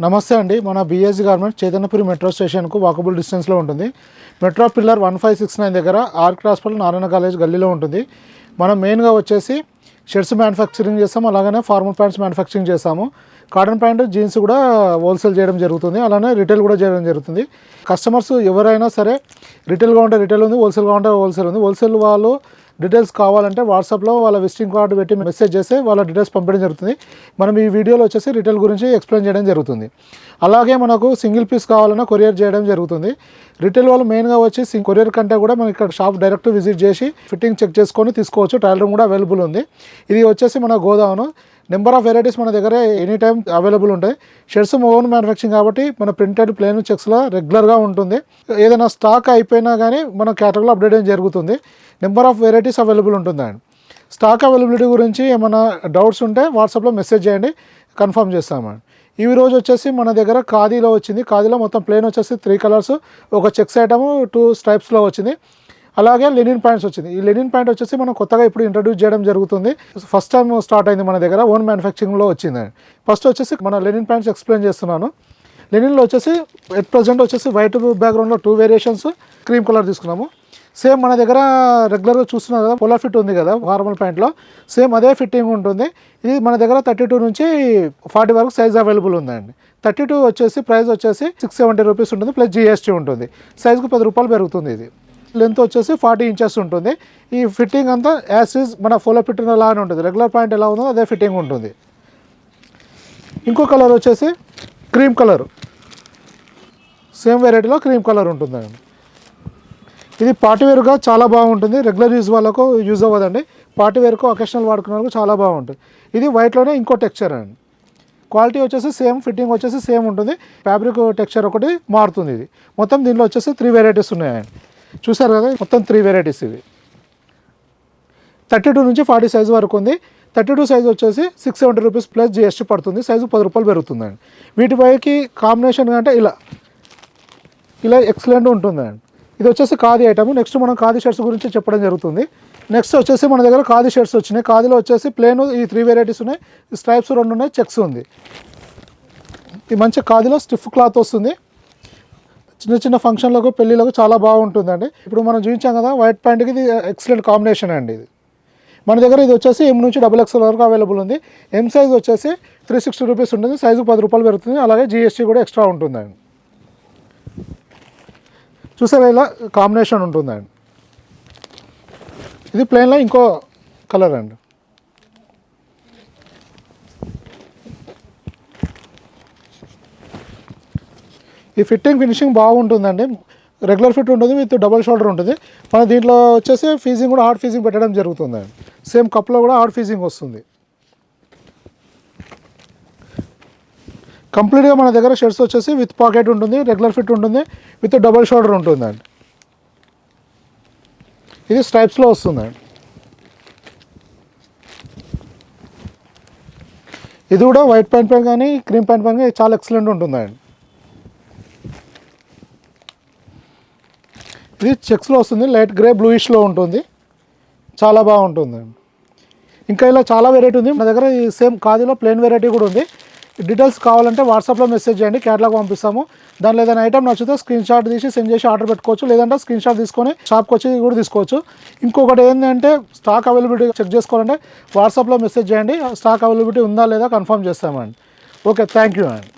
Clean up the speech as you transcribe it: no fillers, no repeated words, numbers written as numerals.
నమస్తే అండి. మన బిఎస్జీ గార్మెంట్స్ చైతన్యపురి మెట్రో స్టేషన్కు వాకబుల్ డిస్టెన్స్లో ఉంటుంది. మెట్రో పిల్లర్ 1569 దగ్గర ఆర్క్ హాస్పిటల్ నారాయణ కాలేజ్ గల్లీలో ఉంటుంది. మనం మెయిన్గా వచ్చేసి షర్ట్స్ మ్యానుఫ్యాక్చరింగ్ చేస్తాము, అలాగనే ఫార్మల్ ప్యాంట్స్ మ్యానుఫ్యాక్చరింగ్ చేస్తాము. కాటన్ ప్యాంటు, జీన్స్ కూడా హోల్సేల్ చేయడం జరుగుతుంది, అలానే రిటైల్ కూడా చేయడం జరుగుతుంది. కస్టమర్స్ ఎవరైనా సరే రిటైల్గా ఉంటే రిటైల్ ఉంది, హోల్సేల్గా ఉంటే హోల్సేల్ ఉంది. హోల్సేల్ వాళ్ళు డీటెయిల్స్ కావాలంటే వాట్సాప్లో వాళ్ళ విజిటింగ్ కార్డు పెట్టి మెసేజ్ చేస్తే వాళ్ళ డీటెయిల్స్ పంపించడం జరుగుతుంది. మనం ఈ వీడియోలో వచ్చేసి రిటైల్ గురించి ఎక్స్ప్లెయిన్ చేయడం జరుగుతుంది. అలాగే మనకు సింగిల్ పీస్ కావాలన్నా కొరియర్ చేయడం జరుగుతుంది. రిటైల్ వాళ్ళు మెయిన్గా వచ్చి కొరియర్ కంటే కూడా మనం ఇక్కడ షాప్ డైరెక్ట్ విజిట్ చేసి ఫిట్టింగ్ చెక్ చేసుకొని తీసుకోవచ్చు. ట్రయల్ రూమ్ కూడా అవైలబుల్ ఉంది. ఇది వచ్చేసి మన గోదామును. నెంబర్ ఆఫ్ వెరైటీస్ మన దగ్గర ఎనీ టైం అవైలబుల్ ఉంటాయి. షర్ట్స్ ఓన్ మ్యానుఫ్యాక్చరింగ్ కాబట్టి మన ప్రింటెడ్ ప్లేన్ చెక్స్లో రెగ్యులర్గా ఉంటుంది. ఏదైనా స్టాక్ అయిపోయినా కానీ మన కేటలాగ్లో అప్డేట్ చేయడం జరుగుతుంది. నెంబర్ ఆఫ్ వెరైటీస్ అవైలబుల్ ఉంటుందండి. స్టాక్ అవైలబిలిటీ గురించి ఏమైనా డౌట్స్ ఉంటే వాట్సాప్లో మెసేజ్ చేయండి, కన్ఫర్మ్ చేస్తామండి. ఈ రోజు వచ్చేసి మన దగ్గర ఖాదీలో వచ్చింది. ఖాదీలో మొత్తం ప్లేన్ వచ్చేసి 3 కలర్స్, ఒక చెక్స్ ఐటమ్ 2 స్ట్రైప్స్లో వచ్చింది. అలాగే లెనిన్ ప్యాంట్స్ వచ్చింది. ఈ లెనిన్ ప్యాంట్ వచ్చేసి మనం కొత్తగా ఇప్పుడు ఇంట్రడ్యూస్ చేయడం జరుగుతుంది. ఫస్ట్ టైం స్టార్ట్ అయింది మన దగ్గర, ఓన్ మ్యానుఫ్యాక్చరింగ్లో వచ్చింది. ఫస్ట్ వచ్చేసి మన లెనిన్ ప్యాంట్స్ ఎక్స్ప్లెయిన్ చేస్తున్నాను. లెనిన్లో వచ్చేసి ఎట్ ప్రజెంట్ వచ్చేసి వైట్ బ్యాక్గ్రౌండ్లో 2 వేరియేషన్స్, క్రీమ్ కలర్ తీసుకున్నాము. సేమ్ మన దగ్గర రెగ్యులర్గా చూస్తున్నారు కదా, పోలా ఫిట్ ఉంది కదా ఫార్మల్ ప్యాంట్లో, సేమ్ అదే ఫిట్టింగ్ ఉంటుంది. ఇది మన దగ్గర 32 నుంచి 40 వరకు సైజ్ అవైలబుల్ ఉందండి. 32 వచ్చేసి ప్రైస్ వచ్చేసి 670 రూపీస్ ఉంటుంది, ప్లస్ GST ఉంటుంది. సైజుకు 10 రూపాయలు పెరుగుతుంది. ఇది లెంత్ వచ్చేసి 40 ఇంచెస్ ఉంటుంది. ఈ ఫిట్టింగ్ అంతా యాజ్ ఈజ్ మన పోలా ఫిట్ లాగానే ఉంటుంది. రెగ్యులర్ ప్యాంట్ ఎలా ఉందో అదే ఫిట్టింగ్ ఉంటుంది. ఇంకో కలర్ వచ్చేసి క్రీమ్ కలర్, సేమ్ వెరైటీలో క్రీమ్ కలర్ ఉంటుందండి. ఇది పార్టీవేర్గా చాలా బాగుంటుంది. రెగ్యులర్ యూజ్ వాళ్ళకు యూజ్ అవ్వదండి. పార్టీవేర్కు అకేషనల్ వాడుకునే వాళ్ళకు చాలా బాగుంటుంది. ఇది వైట్లోనే ఇంకో టెక్స్చర్ అండి. క్వాలిటీ వచ్చేసి సేమ్, ఫిట్టింగ్ వచ్చేసి సేమ్ ఉంటుంది. ఫ్యాబ్రిక్ టెక్స్చర్ ఒకటి మారుతుంది. ఇది మొత్తం దీనిలో వచ్చేసి 3 వెరైటీస్ ఉన్నాయండి. చూసారు కదా, మొత్తం 3 వెరైటీస్. ఇవి 32 నుంచి 40 సైజు వరకు ఉంది. 32 సైజు వచ్చేసి 670 రూపీస్ ప్లస్ GST పడుతుంది. సైజు 10 రూపాయలు పెరుగుతుందండి. వీటిపైకి కాంబినేషన్ అంటే ఇలా ఎక్సలెంట్ ఉంటుందండి. ఇది వచ్చేసి ఖాదీ ఐటమ్. నెక్స్ట్ మనం ఖాదీ షర్ట్స్ గురించి చెప్పడం జరుగుతుంది. నెక్స్ట్ వచ్చేసి మన దగ్గర ఖాదీ షర్ట్స్ వచ్చినాయి. ఖాదీలో వచ్చేసి ప్లేన్ ఈ 3 వెరైటీస్ ఉన్నాయి. స్ట్రైప్స్ 2 ఉన్నాయి, చెక్స్ ఉంది. ఇది మంచి ఖాదీలో స్టిఫ్ క్లాత్ వస్తుంది. చిన్న చిన్న ఫంక్షన్లకు, పెళ్ళిళ్ళకు చాలా బాగుంటుందండి. ఇప్పుడు మనం చూపించాం కదా వైట్ ప్యాంట్కి, ఇది ఎక్సలెంట్ కాంబినేషన్ అండి. ఇది మన దగ్గర ఇది వచ్చేసి M నుంచి XXL వరకు అవైలబుల్ ఉంది. M సైజ్ వచ్చేసి 360 రూపీస్ ఉంటుంది. సైజు 10 రూపాయలు పెరుగుతుంది. అలాగే GST కూడా ఎక్స్ట్రా ఉంటుందండి. చూసారా, ఇలా కాంబినేషన్ ఉంటుందండి. ఇది ప్లెయిన్లో ఇంకో కలర్ అండి. ఈ ఫిట్టింగ్ ఫినిషింగ్ బాగుంటుందండి. రెగ్యులర్ ఫిట్ ఉంటుంది, విత్ డబల్ షోల్డర్ ఉంటుంది. మన దీంట్లో వచ్చేసి ఫీజింగ్ కూడా హార్డ్ ఫీజింగ్ పెట్టడం జరుగుతుందండి. సేమ్ కప్లో కూడా హార్డ్ ఫీజింగ్ వస్తుంది. కంప్లీట్గా మన దగ్గర షర్ట్స్ వచ్చేసి విత్ పాకెట్ ఉంటుంది, రెగ్యులర్ ఫిట్ ఉంటుంది, విత్ డబల్ షోల్డర్ ఉంటుందండి. ఇది స్ట్రైప్స్లో వస్తుందండి. ఇది కూడా వైట్ ప్యాంట్ పైన కానీ క్రీమ్ ప్యాంట్ పైన కానీ చాలా ఎక్సలెంట్ ఉంటుందండి. ఇది చెక్స్లో వస్తుంది, లైట్ గ్రే బ్లూయిష్లో ఉంటుంది, చాలా బాగుంటుందండి. ఇంకా ఇలా చాలా వెరైటీ ఉంది మన దగ్గర. ఈ సేమ్ ఖాదీలో ప్లెయిన్ వెరైటీ కూడా ఉంది. డీటెయిల్స్ కావాలంటే వాట్సాప్లో మెసేజ్ చేయండి, క్యాటలాగ్ పంపిస్తాము. దానిలో ఏదైనా ఐటమ్ నచ్చితే స్క్రీన్ షాట్ తీసి సెండ్ చేసి ఆర్డర్ పెట్టుకోవచ్చు, లేదంటే స్క్రీన్ షాట్ తీసుకొని షాప్కి వచ్చి కూడా తీసుకోవచ్చు. ఇంకొకటి ఏంటంటే స్టాక్ అవైలబిలిటీ చెక్ చేసుకోవాలంటే వాట్సాప్లో మెసేజ్ చేయండి. స్టాక్ అవైలబిలిటీ ఉందా లేదా కన్ఫర్మ్ చేస్తామండి. ఓకే, థ్యాంక్ యూ అండి.